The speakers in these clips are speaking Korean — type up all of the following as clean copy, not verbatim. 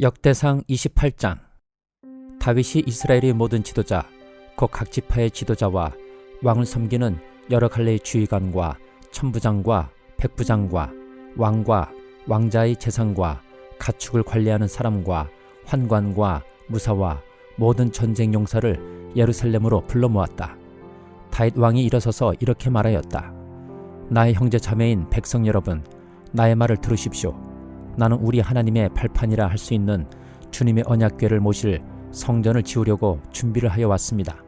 역대상 28장. 다윗이 이스라엘의 모든 지도자, 곧 각 지파의 지도자와 왕을 섬기는 여러 갈래의 주의관과 천부장과 백부장과 왕과 왕자의 재산과 가축을 관리하는 사람과 환관과 무사와 모든 전쟁 용사를 예루살렘으로 불러 모았다. 다윗 왕이 일어서서 이렇게 말하였다. 나의 형제 자매인 백성 여러분, 나의 말을 들으십시오. 나는 우리 하나님의 발판이라 할 수 있는 주님의 언약궤를 모실 성전을 지으려고 준비를 하여 왔습니다.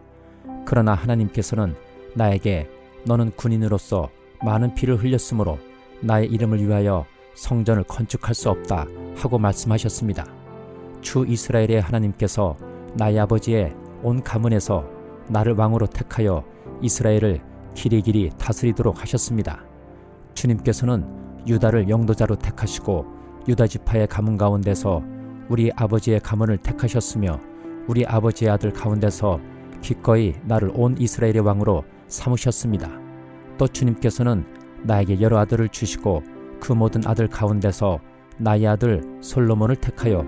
그러나 하나님께서는 나에게 너는 군인으로서 많은 피를 흘렸으므로 나의 이름을 위하여 성전을 건축할 수 없다 하고 말씀하셨습니다. 주 이스라엘의 하나님께서 나의 아버지의 온 가문에서 나를 왕으로 택하여 이스라엘을 길이길이 다스리도록 하셨습니다. 주님께서는 유다를 영도자로 택하시고 유다 지파의 가문 가운데서 우리 아버지의 가문을 택하셨으며 우리 아버지의 아들 가운데서 기꺼이 나를 온 이스라엘의 왕으로 삼으셨습니다. 또 주님께서는 나에게 여러 아들을 주시고 그 모든 아들 가운데서 나의 아들 솔로몬을 택하여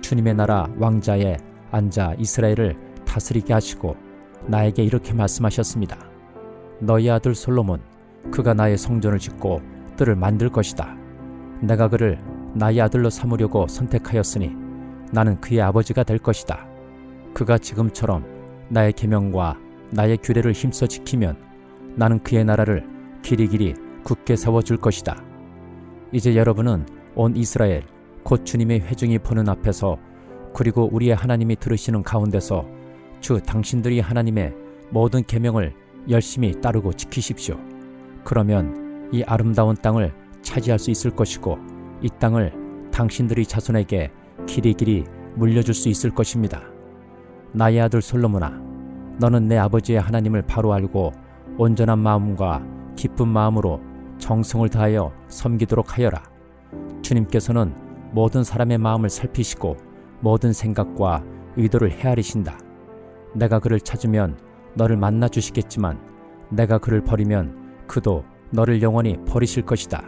주님의 나라 왕자에 앉아 이스라엘을 다스리게 하시고 나에게 이렇게 말씀하셨습니다. 너희 아들 솔로몬, 그가 나의 성전을 짓고 뜰을 만들 것이다. 내가 그를 나의 아들로 삼으려고 선택하였으니 나는 그의 아버지가 될 것이다. 그가 지금처럼 나의 계명과 나의 규례를 힘써 지키면 나는 그의 나라를 길이길이 굳게 세워줄 것이다. 이제 여러분은 온 이스라엘 곧 주님의 회중이 보는 앞에서 그리고 우리의 하나님이 들으시는 가운데서 주 당신들이 하나님의 모든 계명을 열심히 따르고 지키십시오. 그러면 이 아름다운 땅을 차지할 수 있을 것이고 이 땅을 당신들의 자손에게 길이길이 물려줄 수 있을 것입니다. 나의 아들 솔로몬아, 너는 내 아버지의 하나님을 바로 알고 온전한 마음과 기쁜 마음으로 정성을 다하여 섬기도록 하여라. 주님께서는 모든 사람의 마음을 살피시고 모든 생각과 의도를 헤아리신다. 내가 그를 찾으면 너를 만나 주시겠지만 내가 그를 버리면 그도 너를 영원히 버리실 것이다.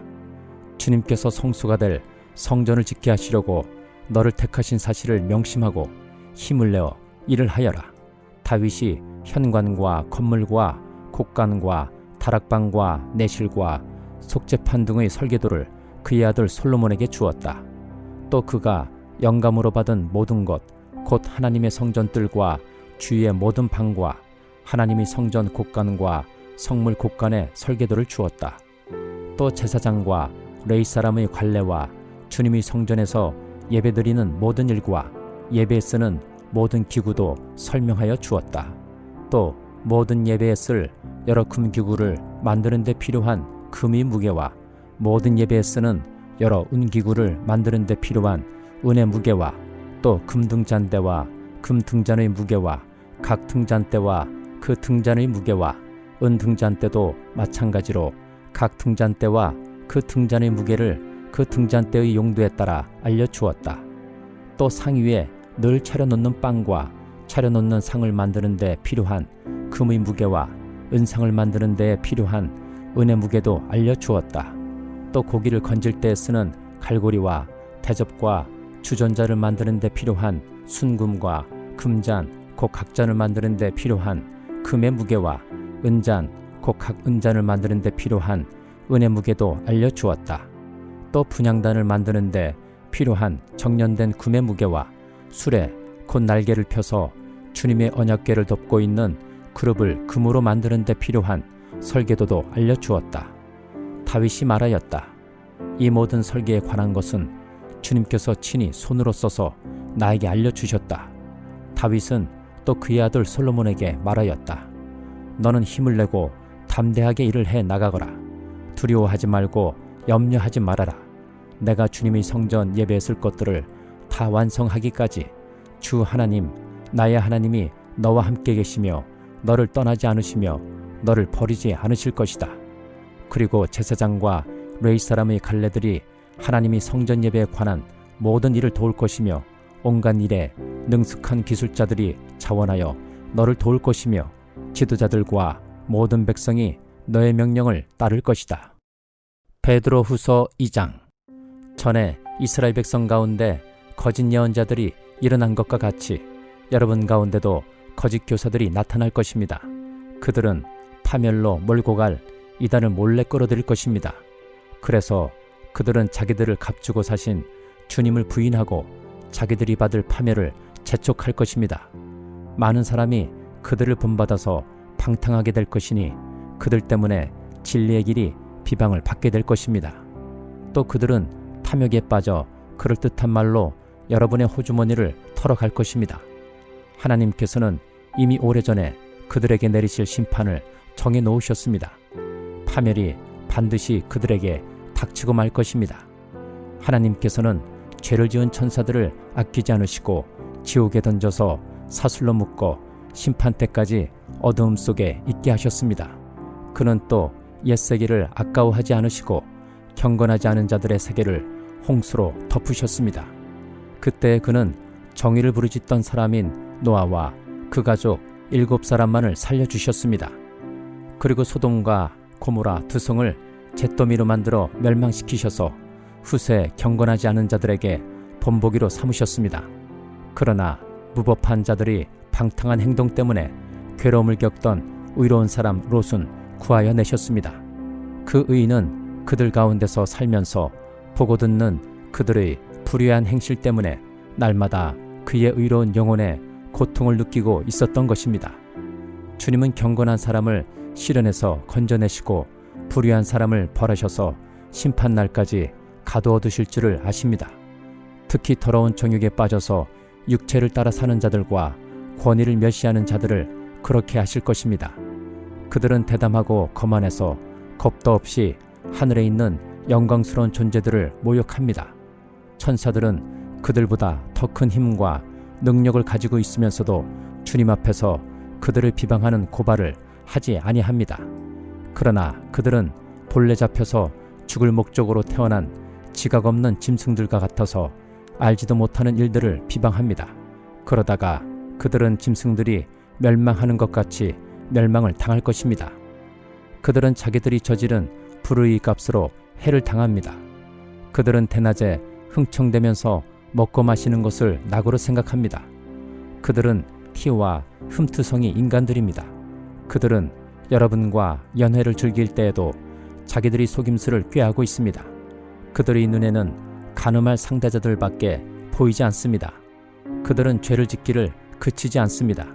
주님께서 성소가 될 성전을 짓게 하시려고 너를 택하신 사실을 명심하고 힘을 내어 일을 하여라. 다윗이 현관과 건물과 곡간과 다락방과 내실과 속죄판 등의 설계도를 그의 아들 솔로몬에게 주었다. 또 그가 영감으로 받은 모든 것, 곧 하나님의 성전뜰과 주위의 모든 방과 하나님의 성전 곡간과 성물 곡간의 설계도를 주었다. 또 제사장과 레위 사람의 관례와 주님의 성전에서 예배드리는 모든 일과 예배에 쓰는 모든 기구도 설명하여 주었다. 또 모든 예배에 쓸 여러 금기구를 만드는 데 필요한 금의 무게와 모든 예배에 쓰는 여러 은기구를 만드는 데 필요한 은의 무게와 또 금등잔대와 금등잔의 무게와 각 등잔대와 그 등잔의 무게와 은등잔대도 마찬가지로 각 등잔대와 그 등잔의 무게를 그 등잔대의 용도에 따라 알려주었다. 또 상 위에 늘 차려놓는 빵과 차려놓는 상을 만드는 데 필요한 금의 무게와 은상을 만드는 데 필요한 은의 무게도 알려주었다. 또 고기를 건질 때 쓰는 갈고리와 대접과 주전자를 만드는 데 필요한 순금과 금잔, 곧 각잔을 만드는 데 필요한 금의 무게와 은잔, 곧 각 은잔을 만드는 데 필요한 은의 무게도 알려주었다. 또 분향단을 만드는 데 필요한 정련된 금의 무게와 수레, 곧 날개를 펴서 주님의 언약궤를 덮고 있는 그룹을 금으로 만드는 데 필요한 설계도도 알려주었다. 다윗이 말하였다. 이 모든 설계에 관한 것은 주님께서 친히 손으로 써서 나에게 알려주셨다. 다윗은 또 그의 아들 솔로몬에게 말하였다. 너는 힘을 내고 담대하게 일을 해 나가거라. 두려워하지 말고 염려하지 말아라. 내가 주님의 성전 예배에 쓸 것들을 다 완성하기까지 주 하나님, 나의 하나님이 너와 함께 계시며 너를 떠나지 않으시며 너를 버리지 않으실 것이다. 그리고 제사장과 레위 사람의 갈례들이 하나님이 성전 예배에 관한 모든 일을 도울 것이며 온갖 일에 능숙한 기술자들이 자원하여 너를 도울 것이며 지도자들과 모든 백성이 너의 명령을 따를 것이다. 베드로후서 2장. 전에 이스라엘 백성 가운데 거짓 예언자들이 일어난 것과 같이 여러분 가운데도 거짓 교사들이 나타날 것입니다. 그들은 파멸로 몰고 갈 이단을 몰래 끌어들일 것입니다. 그래서 그들은 자기들을 값주고 사신 주님을 부인하고 자기들이 받을 파멸을 재촉할 것입니다. 많은 사람이 그들을 본받아서 방탕하게 될 것이니 그들 때문에 진리의 길이 비방을 받게 될 것입니다. 또 그들은 탐욕에 빠져 그럴듯한 말로 여러분의 호주머니를 털어갈 것입니다. 하나님께서는 이미 오래전에 그들에게 내리실 심판을 정해 놓으셨습니다. 파멸이 반드시 그들에게 닥치고 말 것입니다. 하나님께서는 죄를 지은 천사들을 아끼지 않으시고 지옥에 던져서 사슬로 묶어 심판 때까지 어두움 속에 있게 하셨습니다. 그는 또 옛 세계를 아까워하지 않으시고 경건하지 않은 자들의 세계를 홍수로 덮으셨습니다. 그때 그는 정의를 부르짖던 사람인 노아와 그 가족 7사람만을 살려주셨습니다. 그리고 소돔과 고모라 두 성을 잿더미로 만들어 멸망시키셔서 후세 경건하지 않은 자들에게 본보기로 삼으셨습니다. 그러나 무법한 자들이 방탕한 행동 때문에 괴로움을 겪던 의로운 사람 롯은 구하여 내셨습니다. 그 의인은 그들 가운데서 살면서 보고 듣는 그들의 불의한 행실 때문에 날마다 그의 의로운 영혼에 고통을 느끼고 있었던 것입니다. 주님은 경건한 사람을 시련에서 건져내시고 불의한 사람을 벌하셔서 심판날까지 가두어 두실 줄을 아십니다. 특히 더러운 정욕에 빠져서 육체를 따라 사는 자들과 권위를 멸시하는 자들을 그렇게 하실 것입니다. 그들은 대담하고 거만해서 겁도 없이 하늘에 있는 영광스러운 존재들을 모욕합니다. 천사들은 그들보다 더 큰 힘과 능력을 가지고 있으면서도 주님 앞에서 그들을 비방하는 고발을 하지 아니합니다. 그러나 그들은 본래 잡혀서 죽을 목적으로 태어난 지각 없는 짐승들과 같아서 알지도 못하는 일들을 비방합니다. 그러다가 그들은 짐승들이 멸망하는 것 같이 멸망을 당할 것입니다. 그들은 자기들이 저지른 불의의 값으로 해를 당합니다. 그들은 대낮에 흥청대면서 먹고 마시는 것을 낙으로 생각합니다. 그들은 티와 흠투성이 인간들입니다. 그들은 여러분과 연회를 즐길 때에도 자기들이 속임수를 꾀하고 있습니다. 그들의 눈에는 간음할 상대자들밖에 보이지 않습니다. 그들은 죄를 짓기를 그치지 않습니다.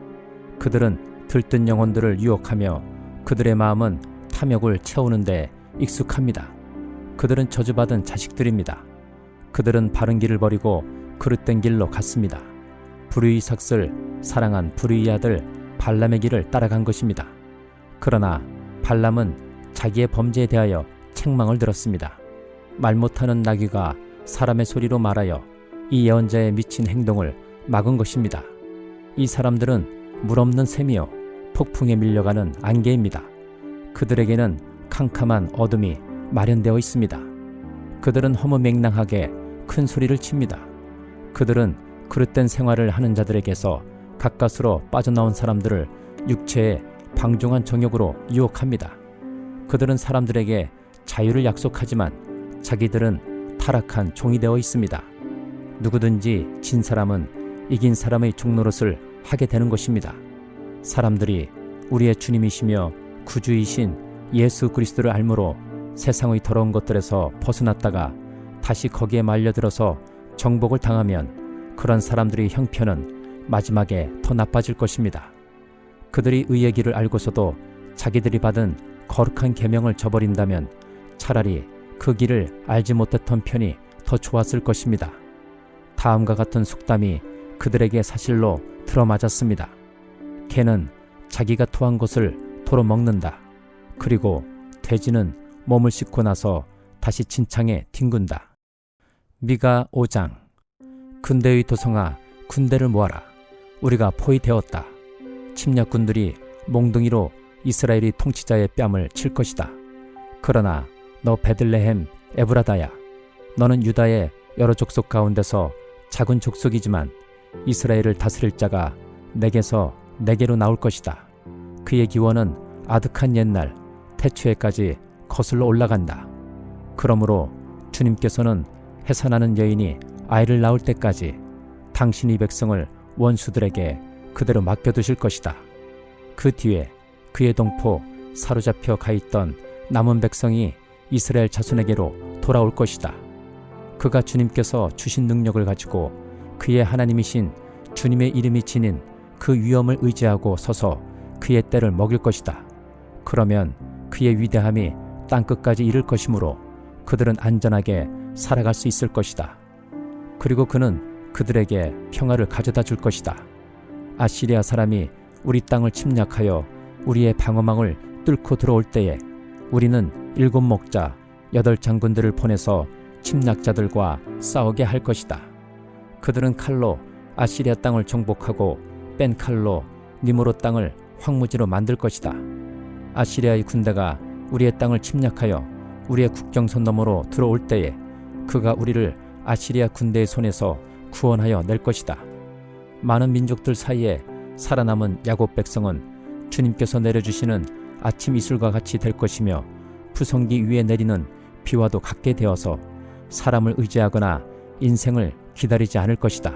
그들은 들뜬 영혼들을 유혹하며 그들의 마음은 탐욕을 채우는 데 익숙합니다. 그들은 저주받은 자식들입니다. 그들은 바른 길을 버리고 그릇된 길로 갔습니다. 불의의 삭슬 사랑한 불의의 아들 발람의 길을 따라간 것입니다. 그러나 발람은 자기의 범죄에 대하여 책망을 들었습니다. 말 못하는 나귀가 사람의 소리로 말하여 이 예언자의 미친 행동을 막은 것입니다. 이 사람들은 물 없는 샘이요 폭풍에 밀려가는 안개입니다. 그들에게는 캄캄한 어둠이 마련되어 있습니다. 그들은 허무맹랑하게 큰 소리를 칩니다. 그들은 그릇된 생활을 하는 자들에게서 가까스로 빠져나온 사람들을 육체의 방종한 정욕으로 유혹합니다. 그들은 사람들에게 자유를 약속하지만 자기들은 타락한 종이 되어 있습니다. 누구든지 진 사람은 이긴 사람의 종노릇을 하게 되는 것입니다. 사람들이 우리의 주님이시며 구주이신 예수 그리스도를 알므로 세상의 더러운 것들에서 벗어났다가 다시 거기에 말려들어서 정복을 당하면 그런 사람들의 형편은 마지막에 더 나빠질 것입니다. 그들이 의의 길을 알고서도 자기들이 받은 거룩한 계명을 저버린다면 차라리 그 길을 알지 못했던 편이 더 좋았을 것입니다. 다음과 같은 속담이 그들에게 사실로 들어맞았습니다. 개는 자기가 토한 것을 도로 먹는다. 그리고 돼지는 몸을 씻고 나서 다시 진창에 뒹군다. 미가 5장. 군대의 도성아, 군대를 모아라. 우리가 포위되었다. 침략군들이 몽둥이로 이스라엘의 통치자의 뺨을 칠 것이다. 그러나 너 베들레헴 에브라다야, 너는 유다의 여러 족속 가운데서 작은 족속이지만 이스라엘을 다스릴 자가 내게서 내게로 나올 것이다. 그의 기원은 아득한 옛날 태초에까지 거슬러 올라간다. 그러므로 주님께서는 해산하는 여인이 아이를 낳을 때까지 당신이 백성을 원수들에게 그대로 맡겨두실 것이다. 그 뒤에 그의 동포 사로잡혀 가있던 남은 백성이 이스라엘 자손에게로 돌아올 것이다. 그가 주님께서 주신 능력을 가지고 그의 하나님이신 주님의 이름이 지닌 그 위엄을 의지하고 서서 그의 때를 먹일 것이다. 그러면 그의 위대함이 땅끝까지 이를 것이므로 그들은 안전하게 살아갈 수 있을 것이다. 그리고 그는 그들에게 평화를 가져다 줄 것이다. 아시리아 사람이 우리 땅을 침략하여 우리의 방어망을 뚫고 들어올 때에 우리는 7 목자 8 장군들을 보내서 침략자들과 싸우게 할 것이다. 그들은 칼로 아시리아 땅을 정복하고 뺀 칼로 니므롯 땅을 황무지로 만들 것이다. 아시리아의 군대가 우리의 땅을 침략하여 우리의 국경선 너머로 들어올 때에 그가 우리를 아시리아 군대의 손에서 구원하여 낼 것이다. 많은 민족들 사이에 살아남은 야곱 백성은 주님께서 내려주시는 아침 이슬과 같이 될 것이며 푸성기 위에 내리는 비와도 같게 되어서 사람을 의지하거나 인생을 기다리지 않을 것이다.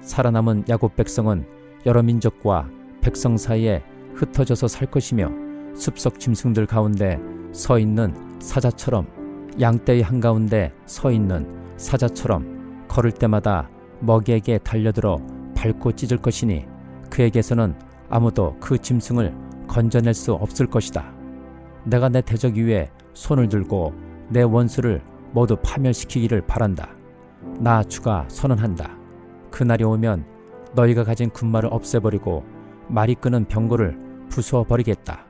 살아남은 야곱 백성은 여러 민족과 백성 사이에 흩어져서 살 것이며 숲속 짐승들 가운데 서 있는 사자처럼 양떼의 한가운데 서 있는 사자처럼 걸을 때마다 먹이에게 달려들어 밟고 찢을 것이니 그에게서는 아무도 그 짐승을 건져낼 수 없을 것이다. 내가 내 대적 위에 손을 들고 내 원수를 모두 파멸시키기를 바란다. 나 주가 선언한다. 그날이 오면 너희가 가진 군마를 없애버리고 말이 끄는 병고를 부수어버리겠다.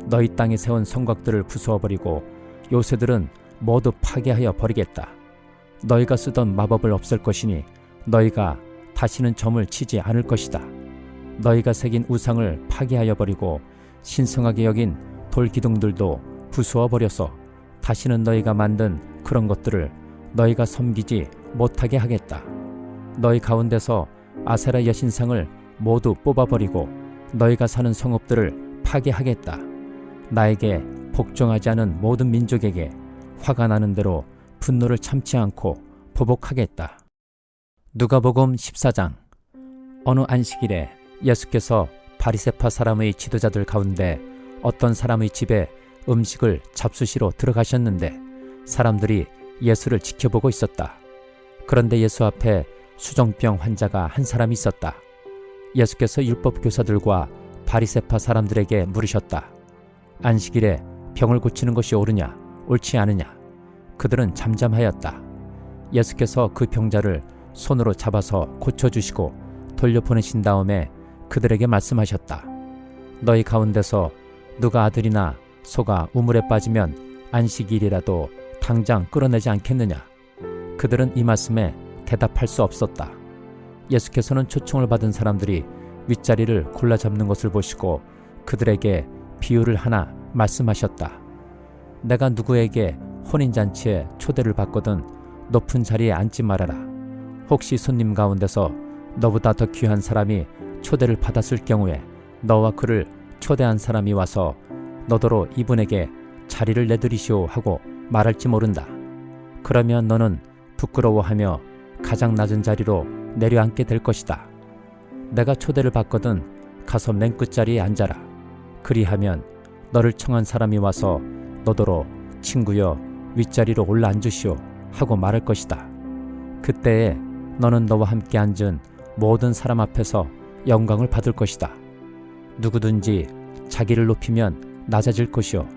너희 땅에 세운 성곽들을 부수어버리고 요새들은 모두 파괴하여 버리겠다. 너희가 쓰던 마법을 없앨 것이니 너희가 다시는 점을 치지 않을 것이다. 너희가 새긴 우상을 파괴하여 버리고 신성하게 여긴 돌기둥들도 부수어버려서 다시는 너희가 만든 그런 것들을 너희가 섬기지 못하게 하겠다. 너희 가운데서 아세라 여신상을 모두 뽑아버리고 너희가 사는 성읍들을 파괴하겠다. 나에게 복종하지 않은 모든 민족에게 화가 나는 대로 분노를 참지 않고 보복하겠다. 누가복음 14장. 어느 안식일에 예수께서 바리새파 사람의 지도자들 가운데 어떤 사람의 집에 음식을 잡수시러 들어가셨는데 사람들이 예수를 지켜보고 있었다. 그런데 예수 앞에 수정병 환자가 한 사람이 있었다. 예수께서 율법 교사들과 바리새파 사람들에게 물으셨다. 안식일에 병을 고치는 것이 옳으냐 옳지 않으냐? 그들은 잠잠하였다. 예수께서 그 병자를 손으로 잡아서 고쳐주시고 돌려보내신 다음에 그들에게 말씀하셨다. 너희 가운데서 누가 아들이나 소가 우물에 빠지면 안식일이라도 당장 끌어내지 않겠느냐? 그들은 이 말씀에 대답할 수 없었다. 예수께서는 초청을 받은 사람들이 윗자리를 골라 잡는 것을 보시고 그들에게 비유를 하나 말씀하셨다. 내가 누구에게 혼인잔치에 초대를 받거든 높은 자리에 앉지 말아라. 혹시 손님 가운데서 너보다 더 귀한 사람이 초대를 받았을 경우에 너와 그를 초대한 사람이 와서 너더러 이분에게 자리를 내드리시오 하고 말할지 모른다. 그러면 너는 부끄러워하며 가장 낮은 자리로 내려앉게 될 것이다. 내가 초대를 받거든 가서 맨 끝자리에 앉아라. 그리하면 너를 청한 사람이 와서 너더러 친구여 윗자리로 올라앉으시오 하고 말할 것이다. 그때에 너는 너와 함께 앉은 모든 사람 앞에서 영광을 받을 것이다. 누구든지 자기를 높이면 낮아질 것이요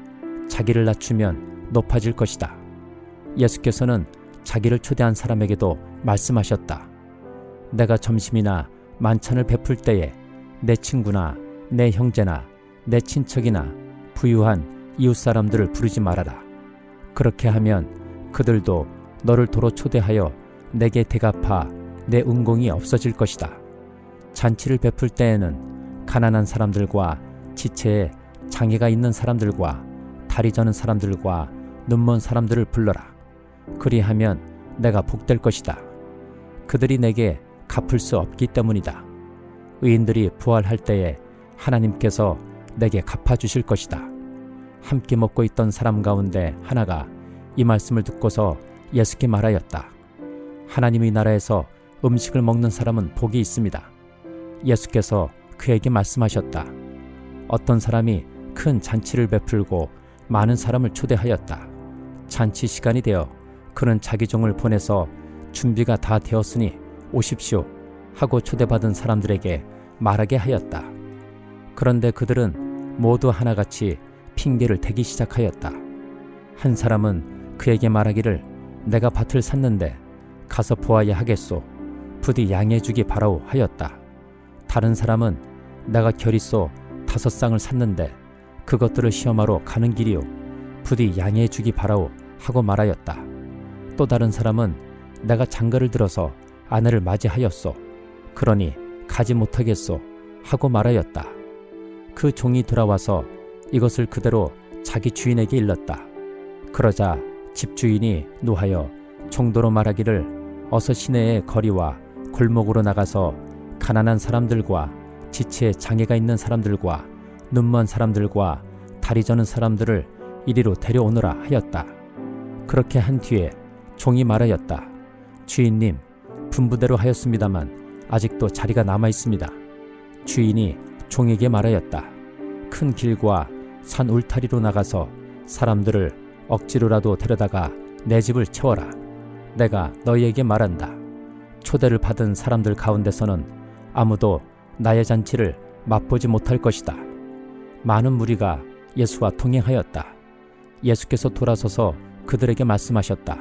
자기를 낮추면 높아질 것이다. 예수께서는 자기를 초대한 사람에게도 말씀하셨다. 내가 점심이나 만찬을 베풀 때에 내 친구나 내 형제나 내 친척이나 부유한 이웃사람들을 부르지 말아라. 그렇게 하면 그들도 너를 도로 초대하여 내게 대갚아 내 은공이 없어질 것이다. 잔치를 베풀 때에는 가난한 사람들과 지체에 장애가 있는 사람들과 다리 저는 사람들과 눈먼 사람들을 불러라. 그리하면 내가 복될 것이다. 그들이 내게 갚을 수 없기 때문이다. 의인들이 부활할 때에 하나님께서 내게 갚아주실 것이다. 함께 먹고 있던 사람 가운데 하나가 이 말씀을 듣고서 예수께 말하였다. 하나님의 나라에서 음식을 먹는 사람은 복이 있습니다. 예수께서 그에게 말씀하셨다. 어떤 사람이 큰 잔치를 베풀고 많은 사람을 초대하였다. 잔치 시간이 되어 그는 자기 종을 보내서 준비가 다 되었으니 오십시오 하고 초대받은 사람들에게 말하게 하였다. 그런데 그들은 모두 하나같이 핑계를 대기 시작하였다. 한 사람은 그에게 말하기를 내가 밭을 샀는데 가서 보아야 하겠소. 부디 양해해 주기 바라오 하였다. 다른 사람은 내가 결의소 5쌍을 샀는데 그것들을 시험하러 가는 길이요. 부디 양해해 주기 바라오 하고 말하였다. 또 다른 사람은 내가 장가를 들어서 아내를 맞이하였소. 그러니 가지 못하겠소 하고 말하였다. 그 종이 돌아와서 이것을 그대로 자기 주인에게 일렀다. 그러자 집주인이 노하여 종도로 말하기를 어서 시내의 거리와 골목으로 나가서 가난한 사람들과 지체에 장애가 있는 사람들과 눈먼 사람들과 다리 저는 사람들을 이리로 데려오너라 하였다. 그렇게 한 뒤에 종이 말하였다. 주인님, 분부대로 하였습니다만 아직도 자리가 남아 있습니다. 주인이 종에게 말하였다. 큰 길과 산 울타리로 나가서 사람들을 억지로라도 데려다가 내 집을 채워라. 내가 너희에게 말한다. 초대를 받은 사람들 가운데서는 아무도 나의 잔치를 맛보지 못할 것이다. 많은 무리가 예수와 동행하였다. 예수께서 돌아서서 그들에게 말씀하셨다.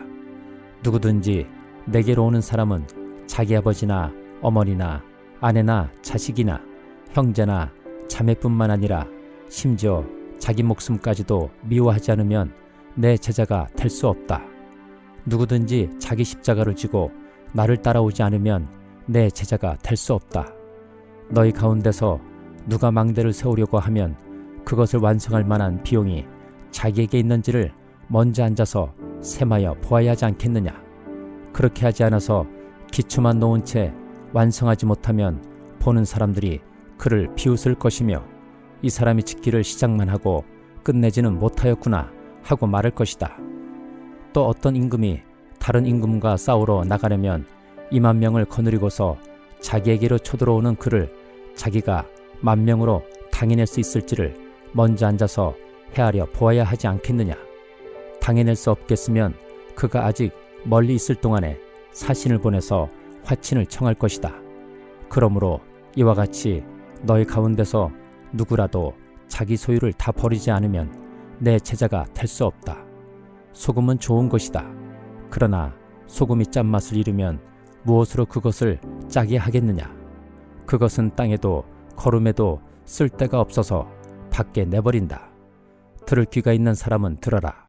누구든지 내게로 오는 사람은 자기 아버지나 어머니나 아내나 자식이나 형제나 자매뿐만 아니라 심지어 자기 목숨까지도 미워하지 않으면 내 제자가 될 수 없다. 누구든지 자기 십자가를 지고 나를 따라오지 않으면 내 제자가 될 수 없다. 너희 가운데서 누가 망대를 세우려고 하면 그것을 완성할 만한 비용이 자기에게 있는지를 먼저 앉아서 셈하여 보아야 하지 않겠느냐. 그렇게 하지 않아서 기초만 놓은 채 완성하지 못하면 보는 사람들이 그를 비웃을 것이며 이 사람이 짓기를 시작만 하고 끝내지는 못하였구나 하고 말할 것이다. 또 어떤 임금이 다른 임금과 싸우러 나가려면 20,000명을 거느리고서 자기에게로 쳐들어오는 그를 자기가 10,000명으로 당해낼 수 있을지를 먼저 앉아서 헤아려 보아야 하지 않겠느냐. 당해낼 수 없겠으면 그가 아직 멀리 있을 동안에 사신을 보내서 화친을 청할 것이다. 그러므로 이와 같이 너희 가운데서 누구라도 자기 소유를 다 버리지 않으면 내 제자가 될 수 없다. 소금은 좋은 것이다. 그러나 소금이 짠맛을 잃으면 무엇으로 그것을 짜게 하겠느냐. 그것은 땅에도 거름에도 쓸 데가 없어서 밖에 내버린다. 들을 귀가 있는 사람은 들어라.